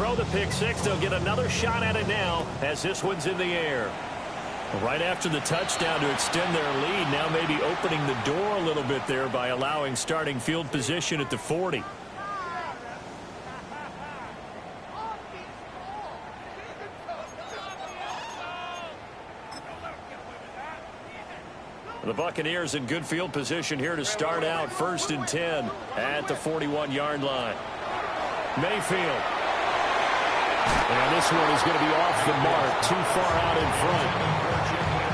throw the pick six. They'll get another shot at it now as this one's in the air. Right after the touchdown to extend their lead, now maybe opening the door a little bit there by allowing starting field position at the 40. The Buccaneers in good field position here to start out 1st and 10 at the 41-yard line. Mayfield. And this one is going to be off the mark, too far out in front.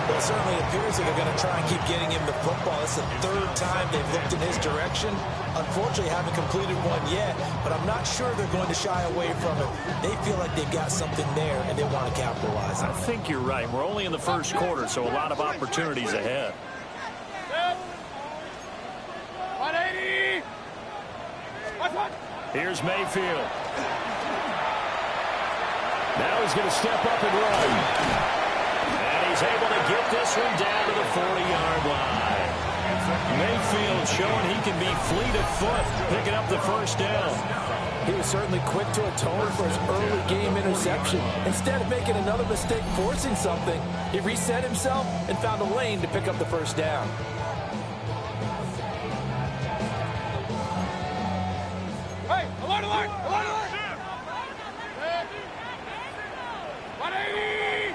Well, it certainly appears that they're going to try and keep getting him the football. It's the 3rd time they've looked in his direction. Unfortunately, haven't completed one yet, but I'm not sure they're going to shy away from it. They feel like they've got something there, and they want to capitalize on it. I think you're right. We're only in the 1st quarter, so a lot of opportunities ahead. 180. Here's Mayfield. Now he's going to step up and run. And he's able to get this one down to the 40-yard line. Mayfield showing he can be fleet of foot, picking up the 1st down. He was certainly quick to atone for his early game interception. Instead of making another mistake forcing something, he reset himself and found a lane to pick up the 1st down. Hey, alert, alert, alert, alert. 180.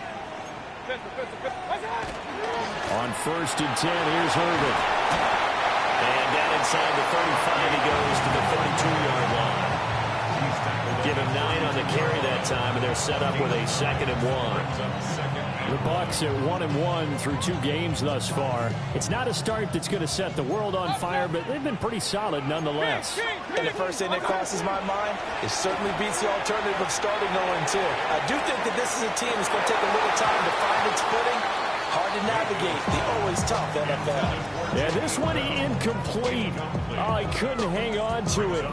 On 1st and 10, here's Irvin. And down inside the 35, he goes to the 32-yard line. Give him 9 on the carry that time, and they're set up with a 2nd and 1. The Bucs at 1-1 through 2 games thus far. It's not a start that's going to set the world on fire, but they've been pretty solid nonetheless. And the first thing that crosses my mind, it certainly beats the alternative of starting 0-2. I do think that this is a team that's going to take a little time to find its footing. Hard to navigate the always tough NFL. Yeah, this one incomplete. Oh, he couldn't hang on to it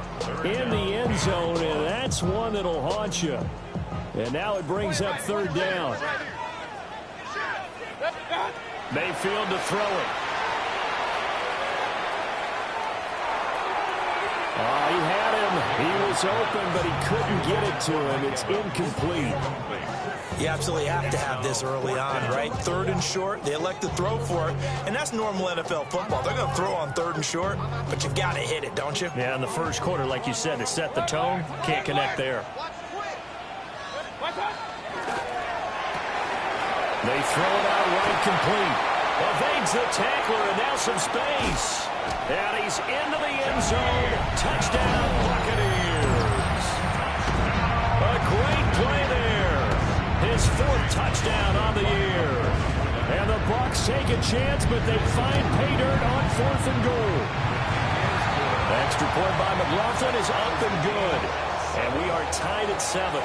in the end zone, and that's one that'll haunt you. And now it brings up 3rd down. Mayfield to throw it. Oh, he had him. He was open, but he couldn't get it to him. It's incomplete. You absolutely have to have this early on, right? 3rd and short, they elect to throw for it, and that's normal NFL football. They're going to throw on 3rd and short, but you've got to hit it, don't you? Yeah, in the 1st quarter, like you said, to set the tone, can't connect there. They throw it out right complete. Evades the tackler, and now some space. And he's into the end zone. Touchdown, Buccaneers. A great play there. His 4th touchdown on the year. And the Bucs take a chance, but they find pay dirt on 4th and goal. Extra point by McLaughlin is up and good. And we are tied at 7.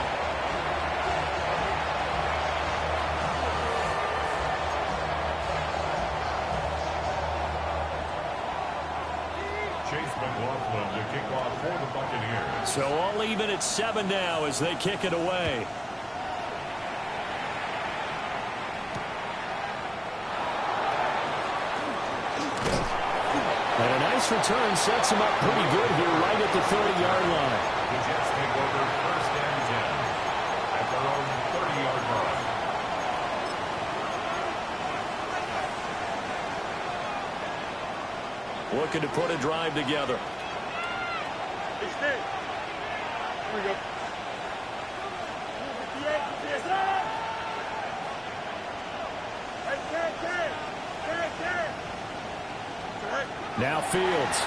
So all even at 7 now as they kick it away. And a nice return sets him up pretty good here right at the 30-yard line. The Jets take over 1st and 10 at their own 30-yard line. Looking to put a drive together. Here we go. Now Fields.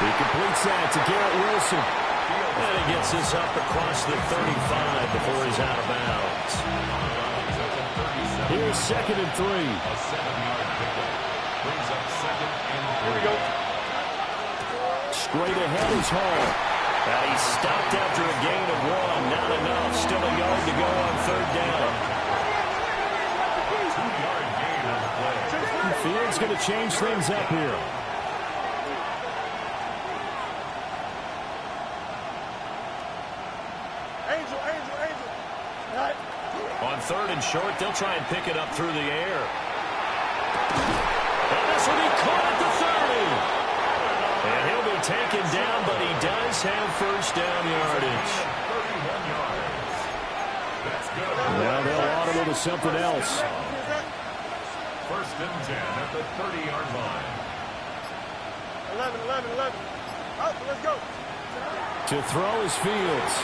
He completes that to Garrett Wilson. And he gets this up across the 35 before he's out of bounds. Here's 2nd and 3. A 7-yard pickup brings up 2nd and 3. Here we go. Straight ahead is Hall. And he's stopped after a gain of 1. Not enough. Still a yard to go on 3rd down. 2-yard gain on the play. Fields going to change things up here. Angel. On 3rd and short, they'll try and pick it up through the air. And this will be caught at the 30. And he'll be taken down, but he does have first down yardage. 31 yards. That's good. Now they'll audible to something else. First and 10 at the 30-yard line. 11. Out, let's go. To throw is Fields.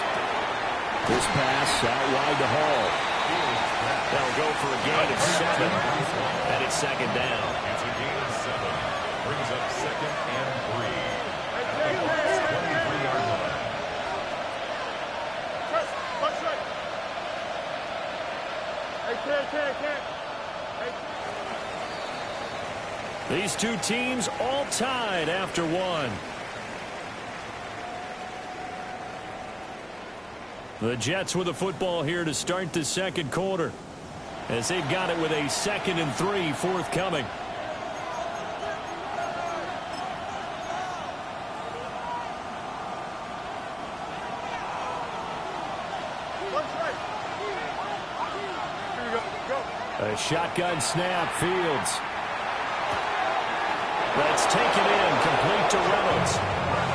This pass out wide to Hall. They'll go for a gain of 7. And it's second down. It's a gain of 7. Brings up second and 3. At the 23-yard line. These two teams all tied after one. The Jets with the football here to start the second quarter, as they've got it with a 2nd and 3 forthcoming. A shotgun snap, Fields. That's taken in, complete to Reynolds.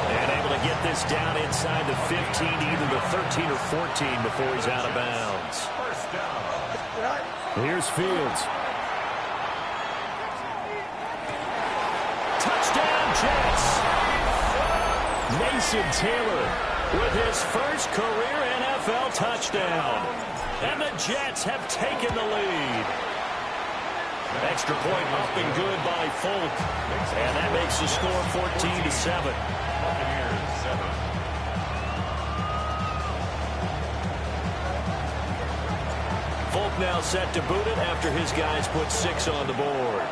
And able to get this down inside the 15 to either the 13 or 14 before he's out of bounds. First down. Here's Fields. Touchdown, Jets. Mason Taylor with his first career NFL touchdown. And the Jets have taken the lead. Extra point up and good by Folk. And that makes the score 14-7. Buccaneers 7. Folk now set to boot it after his guys put 6 on the board.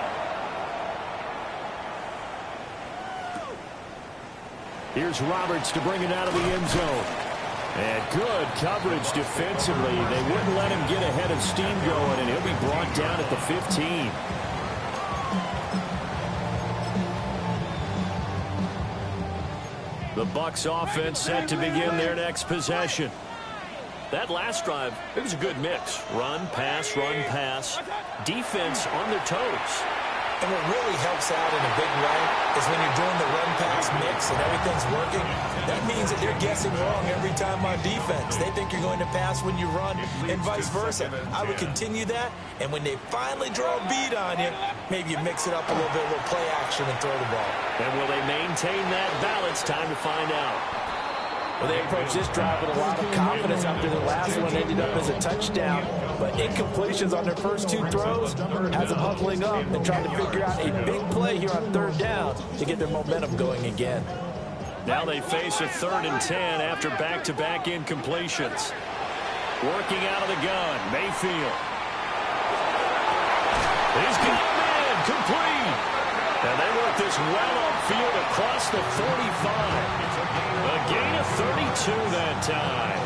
Here's Roberts to bring it out of the end zone. And good coverage defensively. They wouldn't let him get ahead of steam going, and he'll be brought down at the 15. The Bucs offense set to begin their next possession. That last drive, it was a good mix. Run, pass, defense on their toes. And what really helps out in a big way is when you're doing the run-pass mix and everything's working, that means that they're guessing wrong every time on defense. They think you're going to pass when you run and vice versa. I would continue that, and when they finally draw a beat on you, maybe you mix it up a little bit, a little play action and throw the ball. And will they maintain that balance? Time to find out. Well, they approached this drive with a lot of confidence after the last one ended up as a touchdown. But incompletions on their first 2 throws has them huddling up and trying to figure out a big play here on 3rd down to get their momentum going again. Now they face a 3rd and 10 after back-to-back incompletions. Working out of the gun, Mayfield. He's got man complete. And they work this well upfield across the 45. A gain of 32 that time.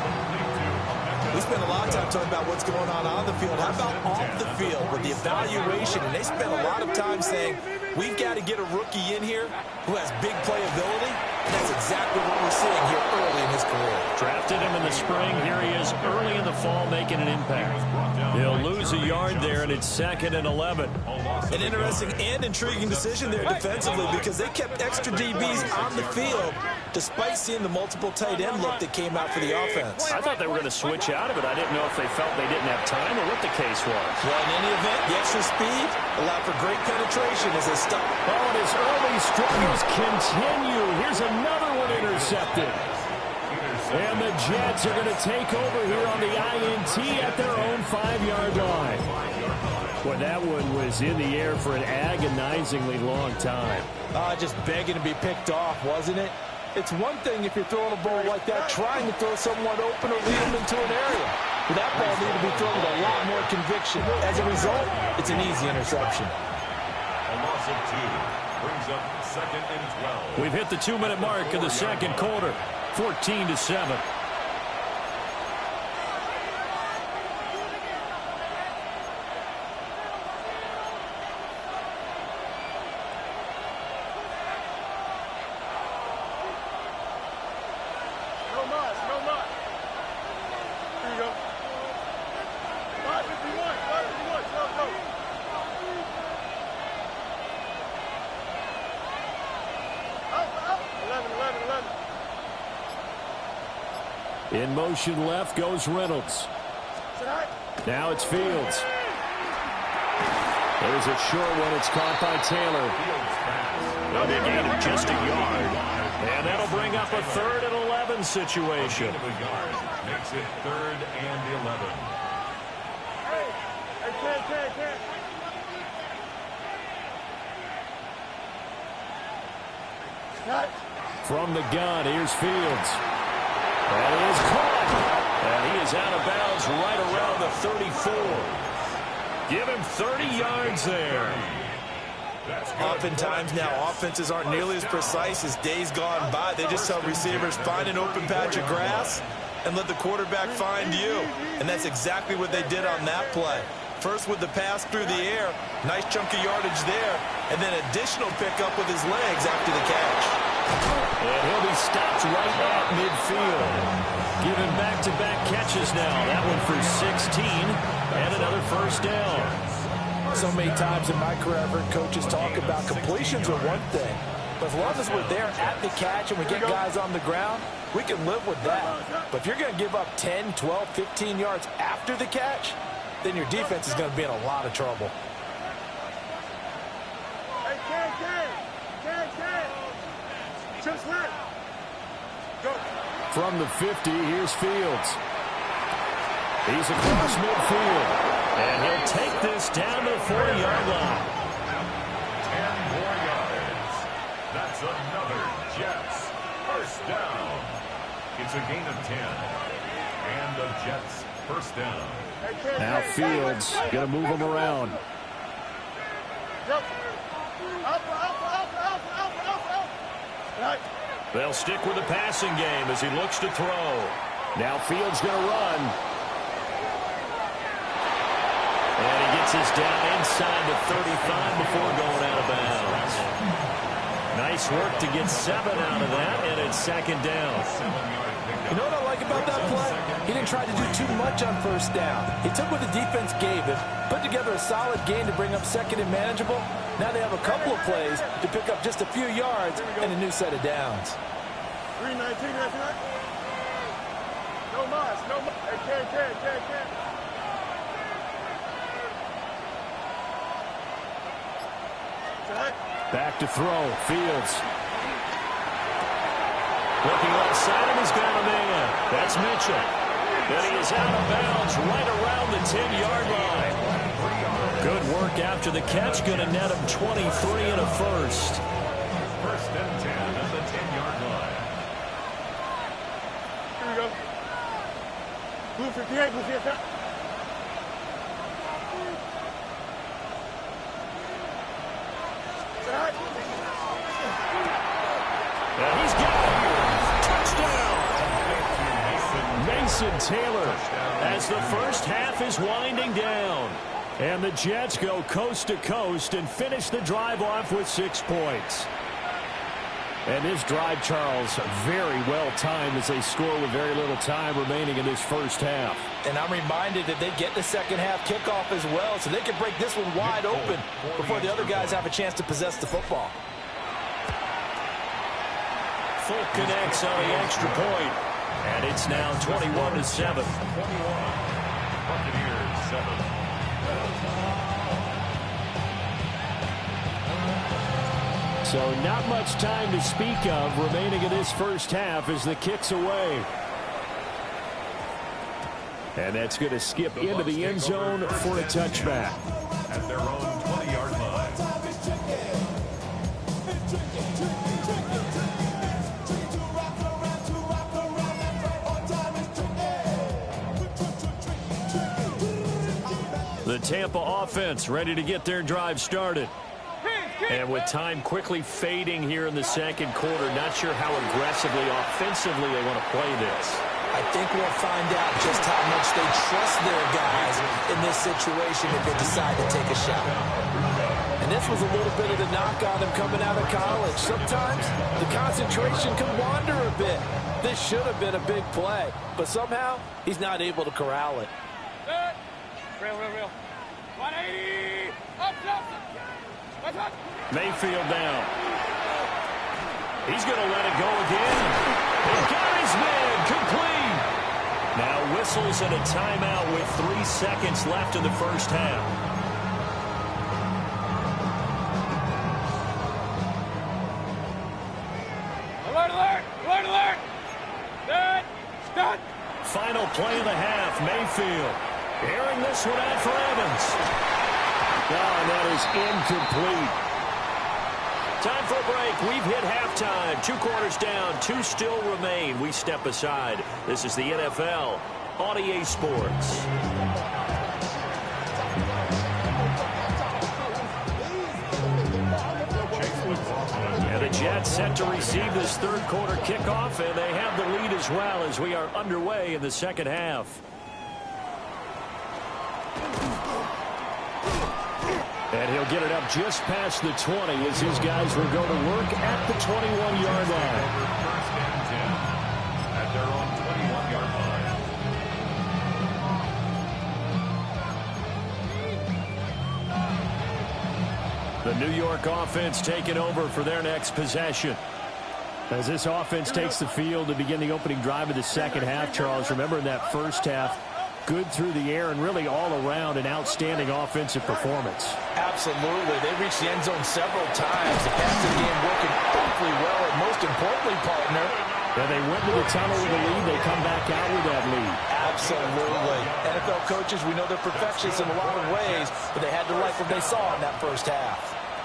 We spent a lot of time talking about what's going on the field. How about off the field with the evaluation? And they spent a lot of time saying, we've got to get a rookie in here who has big playability. And that's exactly what we're seeing here early in his career. Drafted him in the spring. Here he is early in the fall making an impact. He'll lose a yard there, and it's 2nd and 11. An interesting and intriguing decision there defensively because they kept extra DBs on the field despite seeing the multiple tight end look that came out for the offense. I thought they were going to switch out of it. I didn't know if they felt they didn't have time or what the case was. Well, in any event, the extra speed allowed for great penetration as they stopped. Oh, and his early struggles continue. Here's another one intercepted. And the Jets are going to take over here on the INT at their own 5-yard line. Boy, that one was in the air for an agonizingly long time. Just begging to be picked off, wasn't it? It's one thing if you're throwing a ball like that, trying to throw someone open or lead them into an area. But that ball needed to be thrown with a lot more conviction. As a result, it's an easy interception. A loss of 2 brings up 2nd and 12. We've hit the 2-minute mark of the second quarter. 14-7. No much. Here you go. 551, go. Out. 11. In motion left goes Reynolds. Now it's Fields. There's a short one. It's caught by Taylor. A big gain of just a yard. And that'll bring up a 3rd and 11 situation. Makes it 3rd and 11. From the gun, here's Fields. That is caught. And he is out of bounds right around the 34. Give him 30 yards there. Oftentimes now, offenses aren't nearly as precise as days gone by. They just tell receivers, find an open patch of grass and let the quarterback find you. And that's exactly what they did on that play. First with the pass through the air, nice chunk of yardage there, and then additional pickup with his legs after the catch. And he'll be stopped right at midfield. Giving back-to-back catches now. That one for 16 and another first down. So many times in my career, I've heard coaches talk about completions are one thing. But as long as we're there at the catch and we get guys on the ground, we can live with that. But if you're going to give up 10, 12, 15 yards after the catch, then your defense is going to be in a lot of trouble. From the 50, here's Fields. He's across midfield. And he'll take this down to the 40-yard line. 10 more yards. That's another Jets first down. It's a gain of 10. And the Jets first down. Now Fields going to move him around. They'll stick with the passing game as he looks to throw. Now Fields going to run. And he gets this down inside the 35 before going out of bounds. Nice work to get 7 out of that, and it's second down. You know what I like about that play? He didn't try to do too much on first down. He took what the defense gave him, put together a solid gain to bring up second and manageable. Now they have a couple of plays to pick up just a few yards and a new set of downs. 319, that's right. No mas, no mas. Hey, can. Back to throw. Fields. Looking left side, and he's got a man. That's Mitchell. And he is out of bounds right around the 10-yard line. Good work after the catch. Going to net him 23 and a first. First and 10 at the 10-yard line. Here we go. Blue 58, blue 58. And he's got it. Touchdown. Mason Taylor as the first half is winding down. And the Jets go coast to coast and finish the drive off with 6 points. And this drive, Charles, very well timed as they score with very little time remaining in this first half. And I'm reminded that they get the second half kickoff as well, so they can break this one wide open before the other guys have a chance to possess the football. Full connects on the extra point. And it's now 21-7. 21. Buccaneers 7. So not much time to speak of remaining in this first half as the kick's away. And that's going to skip into the end zone for a touchback. At their own 20-yard line. The Tampa offense ready to get their drive started. And with time quickly fading here in the second quarter, not sure how aggressively, offensively they want to play this. I think we'll find out just how much they trust their guys in this situation if they decide to take a shot. And this was a little bit of the knock on him coming out of college. Sometimes the concentration can wander a bit. This should have been a big play, but somehow he's not able to corral it. Real. 180. Up. Mayfield down. He's going to let it go again. He got his man complete. whistles and a timeout with 3 seconds left in the first half. Alert, alert! Alert, alert! Set! Start! Final play of the half, Mayfield. Airing this one out for Evans. Oh, and that is incomplete. Time for a break. We've hit halftime. 2 quarters down. 2 still remain. We step aside. This is the NFL on EA Sports. And the Jets set to receive this third quarter kickoff, and they have the lead as well as we are underway in the second half. And he'll get it up just past the 20 as his guys will go to work at the 21-yard line. First and 10 at their own 21-yard line. The New York offense taking over for their next possession. As this offense takes the field to begin the opening drive of the second half, Charles, remember in that first half, good through the air and really all around an outstanding offensive performance. Absolutely. They reached the end zone several times. The passing game working awfully well, and most importantly, partner, and they went to the tunnel with a lead. They come back out with that lead. Absolutely. NFL coaches, we know they're perfectionists in a lot of ways, but they had to like what they saw in that first half.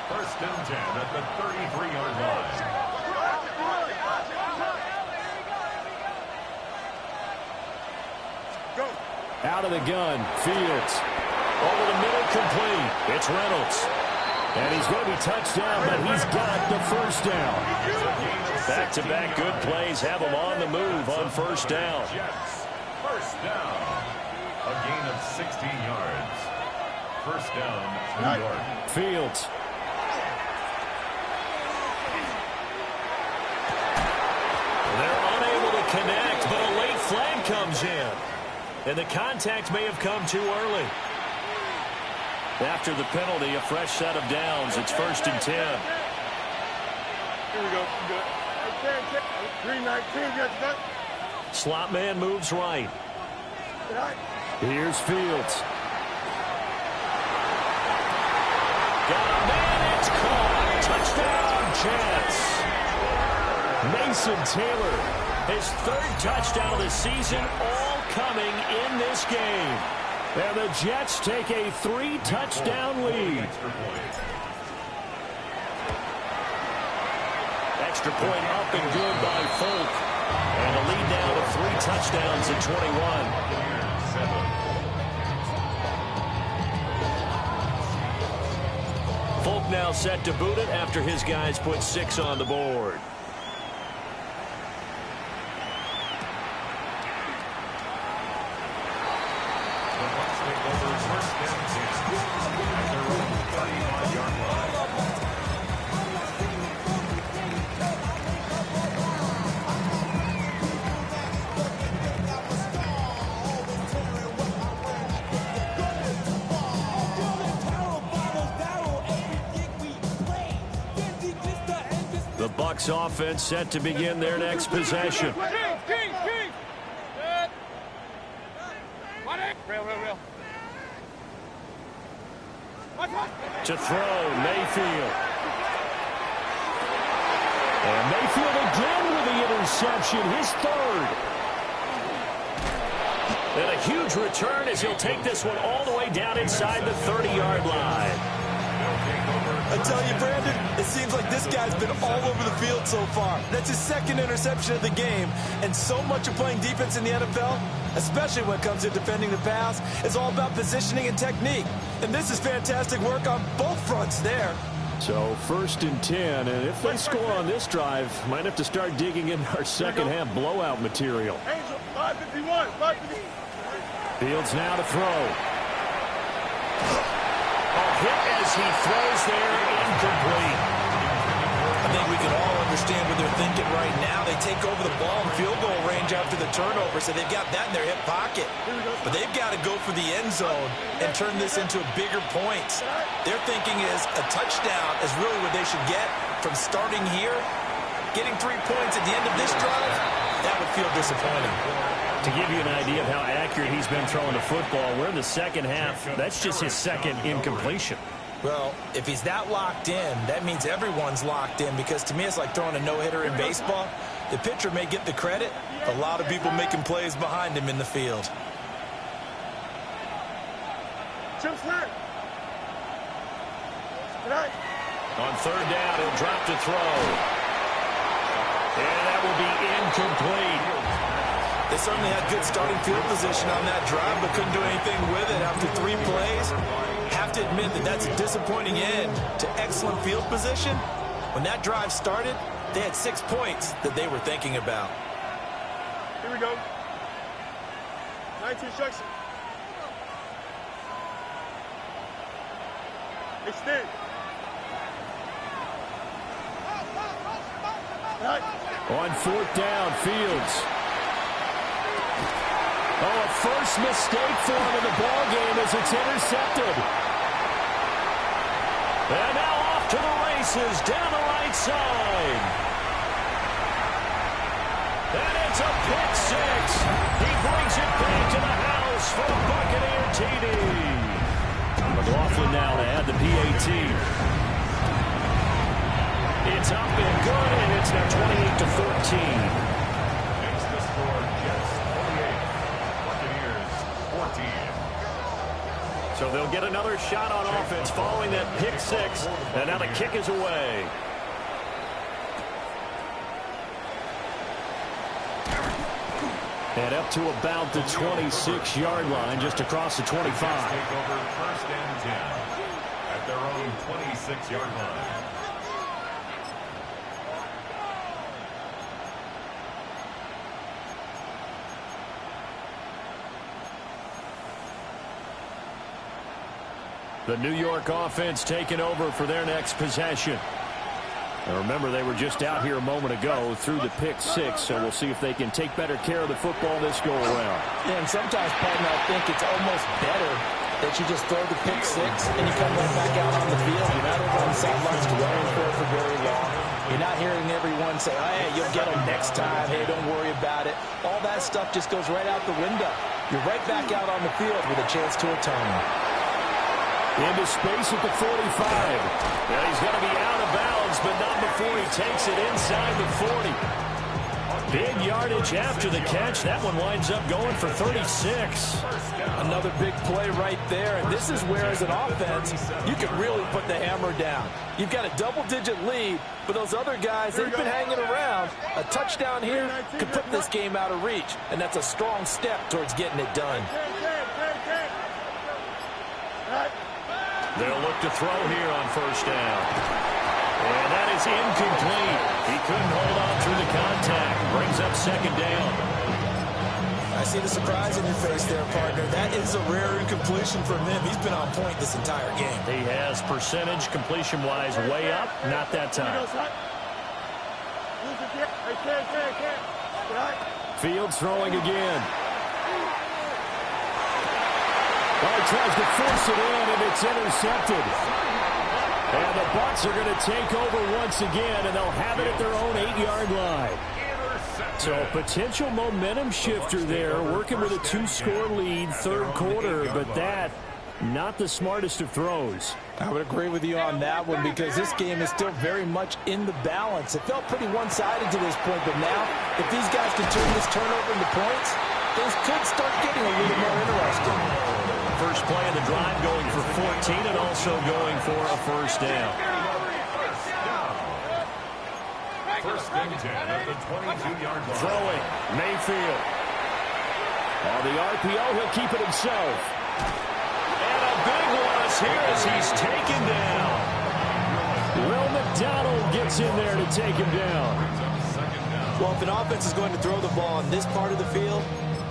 First and 10 at the 33-yard line. Out of the gun, Fields. Over the middle, complete. It's Reynolds. And he's going to be touched down, but he's got the first down. Back-to-back good plays have him on the move on first down. Jets, first down. A gain of 16 yards. First down, New York. Fields. They're unable to connect, but a late flag comes in. And the contact may have come too early. After the penalty, a fresh set of downs. It's first and 10. Here we go. Good. 3-19. Yes, Slot man moves right. Here's Fields. Got a man. It's caught. Touchdown, Jets. Mason Taylor, his 3rd touchdown of the season, all coming in this game. And the Jets take a 3-touchdown lead. Extra point up and good by Folk. And a lead now to 3 touchdowns at 21. Folk now set to boot it after his guys put 6 on the board. The Bucs offense set to begin their next possession. To throw, Mayfield. And Mayfield again with the interception, his 3rd. And a huge return as he'll take this one all the way down inside the 30-yard line. I tell you, Brandon, it seems like this guy's been all over the field so far. That's his 2nd interception of the game. And so much of playing defense in the NFL, especially when it comes to defending the pass, is all about positioning and technique. And this is fantastic work on both fronts there. So first and 10, and if they score on this drive, might have to start digging in our second half blowout material. Angel, 551, 550. Fields now to throw. Hit as he throws there, incomplete. I think we can all understand what they're thinking right now. They take over the ball in field goal range after the turnover, so they've got that in their hip pocket. But they've got to go for the end zone and turn this into bigger points. Their thinking is a touchdown is really what they should get from starting here. Getting 3 points at the end of this drive, that would feel disappointing. To give you an idea of how accurate he's been throwing the football, we're in the second half. That's just his second incompletion. Well, if he's that locked in, that means everyone's locked in, because to me it's like throwing a no-hitter in baseball. The pitcher may get the credit, a lot of people making plays behind him in the field. Chip snap. On third down, he'll drop to throw. And that will be incomplete. They certainly had good starting field position on that drive, but couldn't do anything with it after 3 plays. Have to admit that that's a disappointing end to excellent field position. When that drive started, they had 6 points that they were thinking about. Here we go. 19 instruction. Extend. On fourth down, Fields. Oh, a first mistake for him in the ball game as it's intercepted. And now off to the races down the right side. And it's a pick six. He brings it back to the house for a Buccaneer TD. McLaughlin now to add the PAT. It's up and good, and it's now 28-14. Makes the score Jets 28, Buccaneers 14. So they'll get another shot on offense following that pick six, and now the kick is away. And up to about the 26-yard line, just across the 25. Take over first and 10 at their own 26-yard line. The New York offense taking over for their next possession. And remember, they were just out here a moment ago through the pick six, so we'll see if they can take better care of the football this go-around. Yeah, and sometimes, partner, I think it's almost better that you just throw the pick six and you come right back out on the field. You're not over on the sidelines dwelling for very long. You're not hearing everyone say, oh, hey, you'll get them next time. Hey, don't worry about it. All that stuff just goes right out the window. You're right back out on the field with a chance to atone. Into space at the 45. Yeah, he's going to be out of bounds, but not before he takes it inside the 40. Big yardage after the catch. That one winds up going for 36. Another big play right there. And this is where, as an offense, you can really put the hammer down. You've got a double-digit lead, but those other guys, they've been hanging around. A touchdown here could put this game out of reach, and that's a strong step towards getting it done. They'll look to throw here on first down. And that is incomplete. He couldn't hold on through the contact. Brings up second down. I see the surprise in your face there, partner. That is a rare incompletion from him. He's been on point this entire game. He has percentage completion-wise way up. Not that time. Fields throwing again. Well, he tries to force it in, and it's intercepted. And the Bucs are going to take over once again, and they'll have it at their own 8-yard line. So a potential momentum shifter there, working with a 2-score lead, third quarter, but that, not the smartest of throws. I would agree with you on that one, because this game is still very much in the balance. It felt pretty one-sided to this point, but now, if these guys can turn this turnover into points, things could start getting a little more interesting. First play of the drive going for 14 and also going for a first down. First and 10 at the 22-yard line. Throwing, Mayfield. On the RPO, he'll keep it himself. And a big one here as he's taken down. Will McDonald gets in there to take him down. Well, if an offense is going to throw the ball on this part of the field,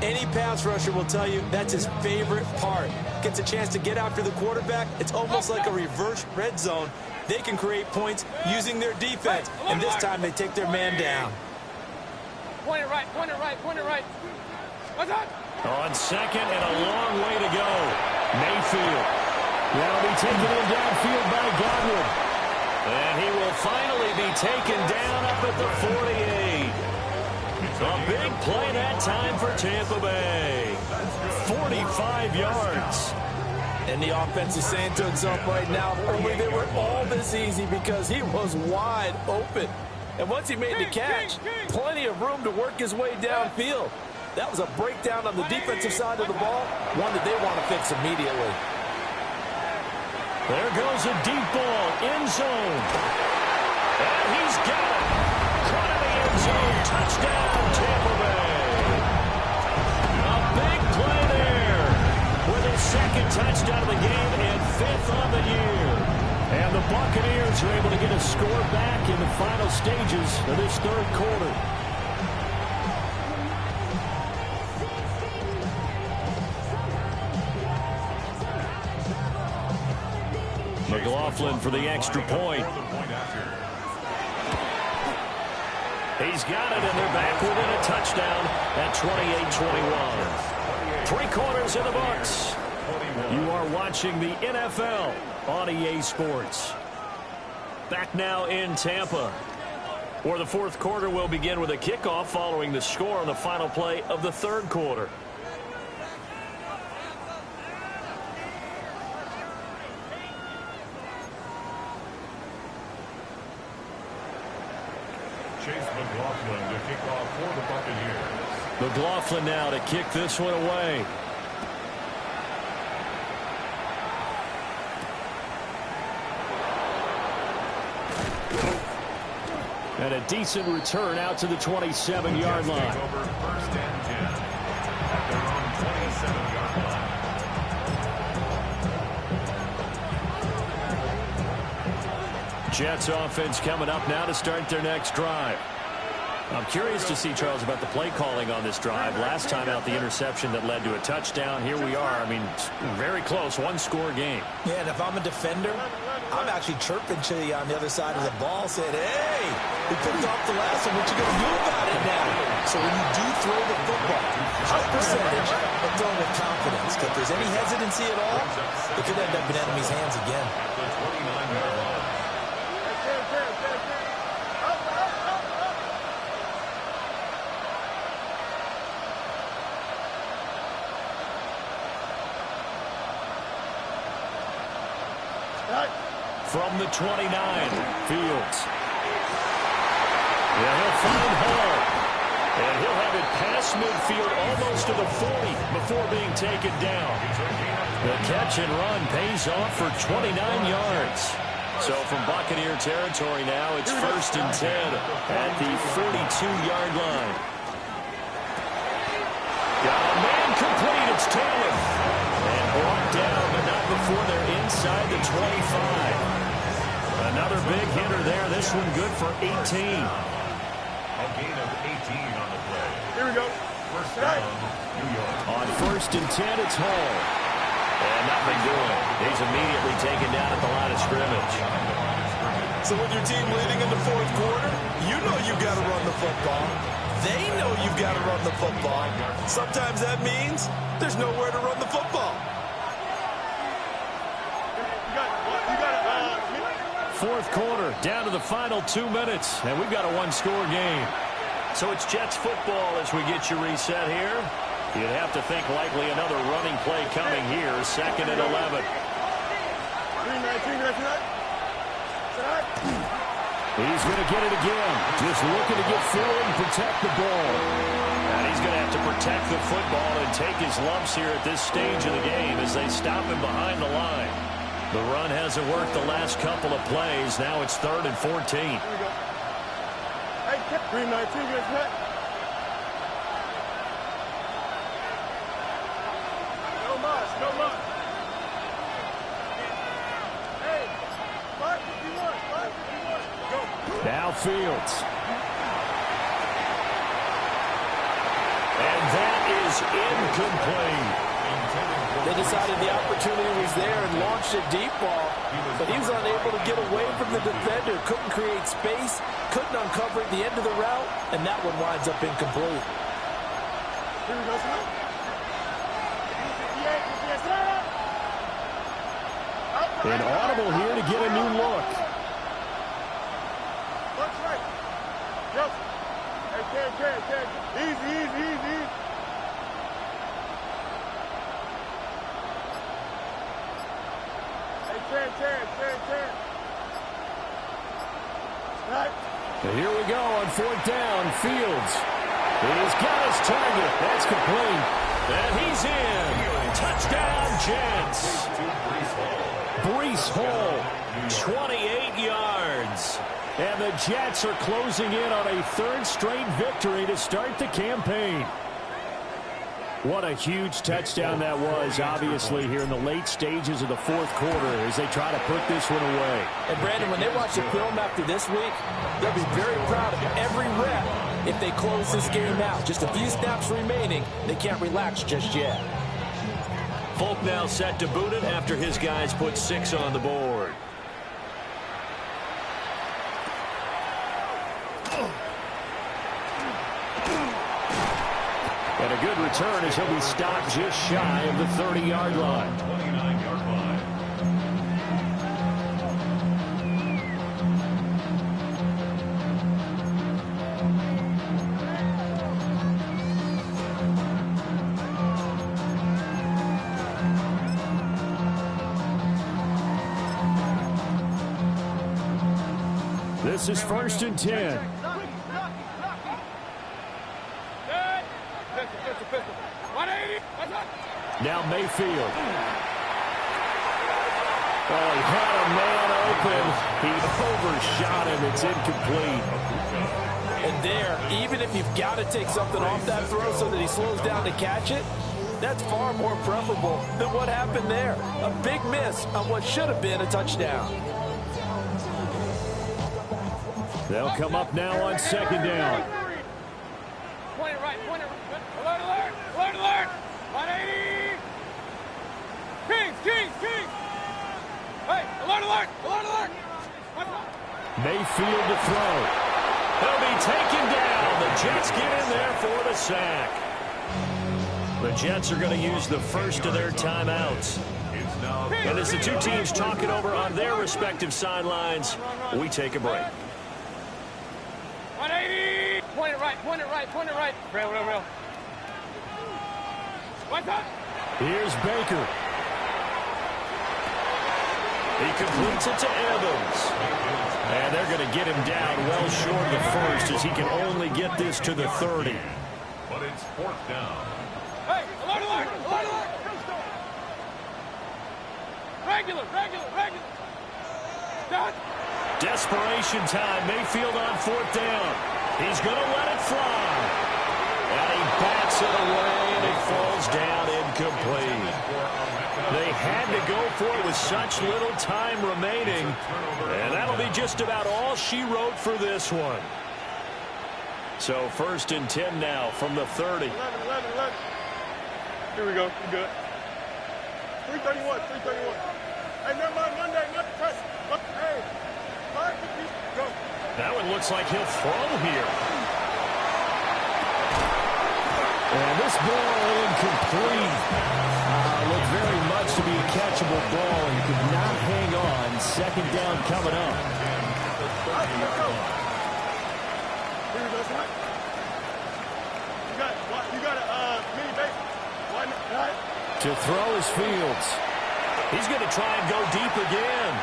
any pass rusher will tell you that's his favorite part. Gets a chance to get after the quarterback. It's almost like a reverse red zone. They can create points using their defense, and this time they take their man down. Point it right, point it right, point it right. What's up? On second and a long way to go. Mayfield. That'll be taken in downfield by Godwin. And he will finally be taken down up at the 48. A big play that time for Tampa Bay. 45 yards. And the offense is saying to itself right now, only they were all this easy because he was wide open. And once he made the catch, plenty of room to work his way downfield. That was a breakdown on the defensive side of the ball, one that they want to fix immediately. There goes a deep ball, end zone. And he's got it. Caught in the end zone, touchdown, Tampa Bay. A big play there with his second touchdown of the game and 5th on the year. And the Buccaneers are able to get a score back in the final stages of this third quarter. McLaughlin for the extra point. He's got it, and they're back within a touchdown at 28-21. 3 quarters in the books. You are watching the NFL on EA Sports. Back now in Tampa, where the fourth quarter will begin with a kickoff following the score on the final play of the third quarter. McLaughlin to kick off for the Buccaneers. McLaughlin now to kick this one away. And a decent return out to the 27-yard line. Over 1st and 10 at their own 27-yard line. Jets offense coming up now to start their next drive. I'm curious to see, Charles, about the play calling on this drive. Last time out, the interception that led to a touchdown. Here we are. I mean, very close, one-score game. Yeah, and if I'm a defender, I'm actually chirping to you on the other side of the ball, saying, hey, we picked off the last one. What you going to do about it now? So when you do throw the football, high percentage, but throw with confidence. If there's any hesitancy at all, it could end up in enemy's hands again. The 29-yard line. From the 29, Fields. Yeah, he'll find Hall. And he'll have it past midfield almost to the 40 before being taken down. The catch and run pays off for 29 yards. So from Buccaneer territory now, it's 1st and 10 at the 42-yard line. Got a man complete. It's Taylor. And brought down, but not before they're inside the 25. Another big hitter there. This one good for 18. A gain of 18 on the play. Here we go. First down, New York. On 1st and 10, it's Hall. And nothing doing. He's immediately taken down at the line of scrimmage. So with your team leading in the fourth quarter, you know you've got to run the football. They know you've got to run the football. Sometimes that means there's nowhere to run the football. Fourth quarter, down to the final 2 minutes, and we've got a one-score game. So it's Jets football as we get you reset here. You'd have to think likely another running play coming here, 2nd and 11. He's going to get it again, just looking to get forward and protect the ball. And he's going to have to protect the football and take his lumps here at this stage of the game as they stop him behind the line. The run hasn't worked the last couple of plays. Now it's 3rd and 14. Hey, Green 19, get hit. No muss, no muss. Hey, 551, 551. Go. Now Fields. And that is incomplete. They decided the opportunity was there and launched a deep ball, but he was unable to get away from the defender, couldn't create space, couldn't uncover at the end of the route, and that one winds up incomplete. Here we go, son. Inaudible here to get a new look. Left, right. Yep. Hey, Easy, easy, easy. Hey, Ken. Right. And here we go on 4th down. Fields. He's got his target. That's complete. And he's in. Touchdown, Jets. Breece Hall, 28 yards. And the Jets are closing in on a 3rd straight victory to start the campaign. What a huge touchdown that was, obviously, here in the late stages of the 4th quarter as they try to put this one away. And, Brandon, when they watch the film after this week, they'll be very proud of every rep if they close this game out. Just a few snaps remaining. They can't relax just yet. Folk now set to boot it after his guys put 6 on the board. And a good return as he'll be stopped just shy of the 30-yard line. 29-yard line. This is 1st and 10. Now Mayfield. Oh, he had a man open. He overshot him. It's incomplete. And there, even if you've got to take something off that throw so that he slows down to catch it, that's far more preferable than what happened there. A big miss on what should have been a touchdown. They'll come up now on 2nd down. Point it right. Alert. 180. Kings. Hey, alert. Mayfield to throw. He'll be taken down. The Jets get in there for the sack. The Jets are going to use the first of their timeouts. And as the two teams talk it over on their respective sidelines, we take a break. 180. Point it right. Real. What's up? Here's Baker. He completes it to Evans. And they're going to get him down well short of the first as he can only get this to the 30. But it's 4th down. Hey, alert. Regular. Done. Desperation time. Mayfield on 4th down. He's going to let it fly. And he bats it away, and it falls down incomplete. They had to go for it with such little time remaining. And that'll be just about all she wrote for this one. So 1st and 10 now from the 30. 11. Here we go. We're good. 331. Hey, never mind. Monday. Press. Hey. 550. Go. That one looks like he'll throw here. And this ball incomplete. Looked very much to be a catchable ball. He could not hang on. 2nd down coming up. Here we go, son. You got a mini base. Right? To throw is Fields. He's going to try and go deep again.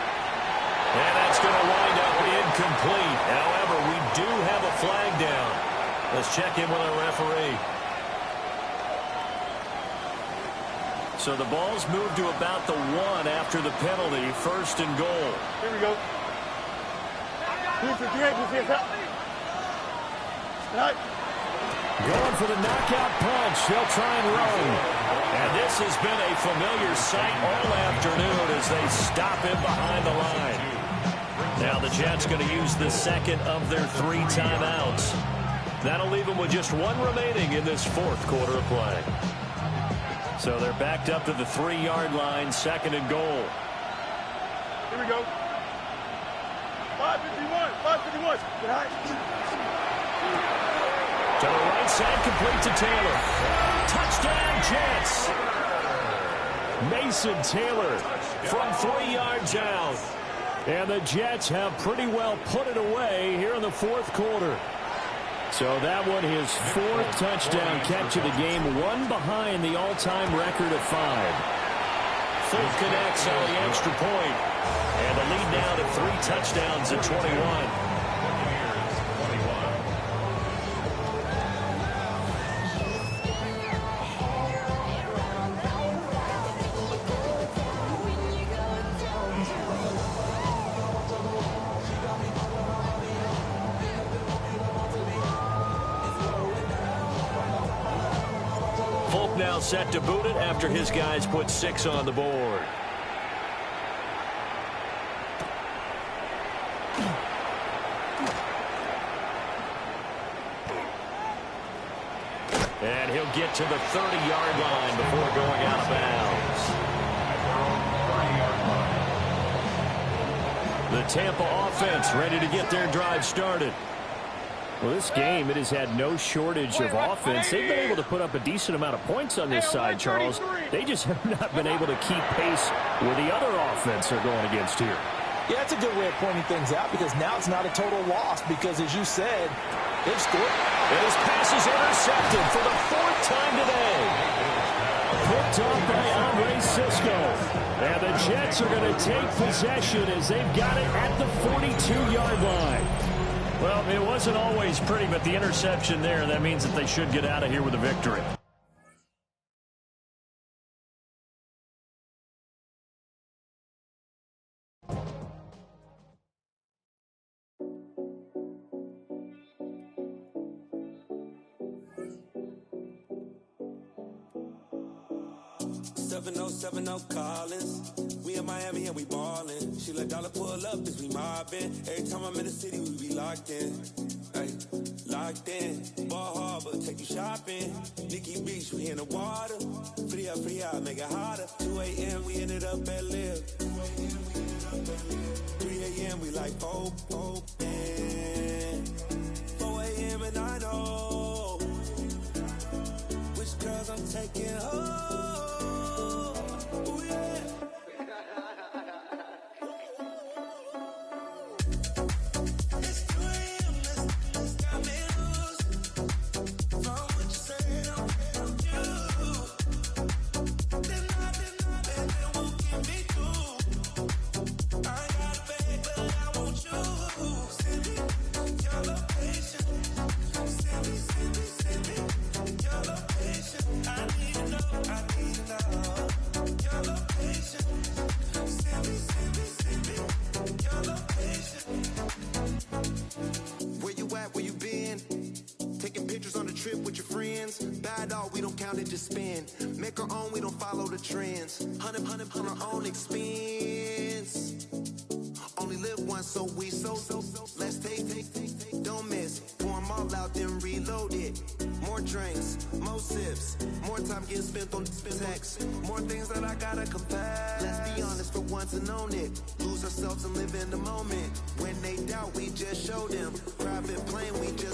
And that's going to wind up incomplete. However, we do have a flag down. Let's check in with our referee. So the ball's moved to about the 1 after the penalty. 1st and goal. Here we go. Right. Going for the knockout punch. They'll try and run. And this has been a familiar sight all afternoon as they stop him behind the line. Now the Jets going to use the 2nd of their 3 timeouts. That'll leave them with just 1 remaining in this 4th quarter of play. So they're backed up to the 3-yard line, 2nd and goal. Here we go. 551. To the right side, complete to Taylor. Touchdown, Jets. Mason Taylor from 3 yards out. And the Jets have pretty well put it away here in the 4th quarter. So that one his 4th touchdown catch of the game, one behind the all-time record of 5. Fulk connects on the extra point. And the lead now to 3 touchdowns at 21. Fulk now set to boot it after his guys put 6 on the board. And he'll get to the 30-yard line before going out of bounds. The Tampa offense ready to get their drive started. Well, this game, it has had no shortage of offense. They've been able to put up a decent amount of points on this side, Charles. They just have not been able to keep pace where the other offense are going against here. Yeah, that's a good way of pointing things out because now it's not a total loss because, as you said, they've scored. And his pass is intercepted for the 4th time today. Picked off by Andre Sisco. And the Jets are going to take possession as they've got it at the 42-yard line. Well, it wasn't always pretty, but the interception there, that means that they should get out of here with a victory. Collins. We in Miami and we ballin'. She let dollar pull up as we mobbin'. Every time I'm in the city, we be locked in. Ay, locked in. Ball Harbor, take you shopping. Nikki Beach, we in the water. Free up, make it hotter. 2 a.m. we ended up at Live. 3 a.m. we like open. 4 a.m. and I know which girls I'm taking home. Just spin, make our own, we don't follow the trends. 100 on our own expense. Only live once, so let's take, don't miss. Pour 'em all out, then reload it. More drinks, more sips, more time getting spent on text. More things that I gotta confess. Let's be honest for once and own it. Lose ourselves and live in the moment. When they doubt, we just show them. Private plane, we just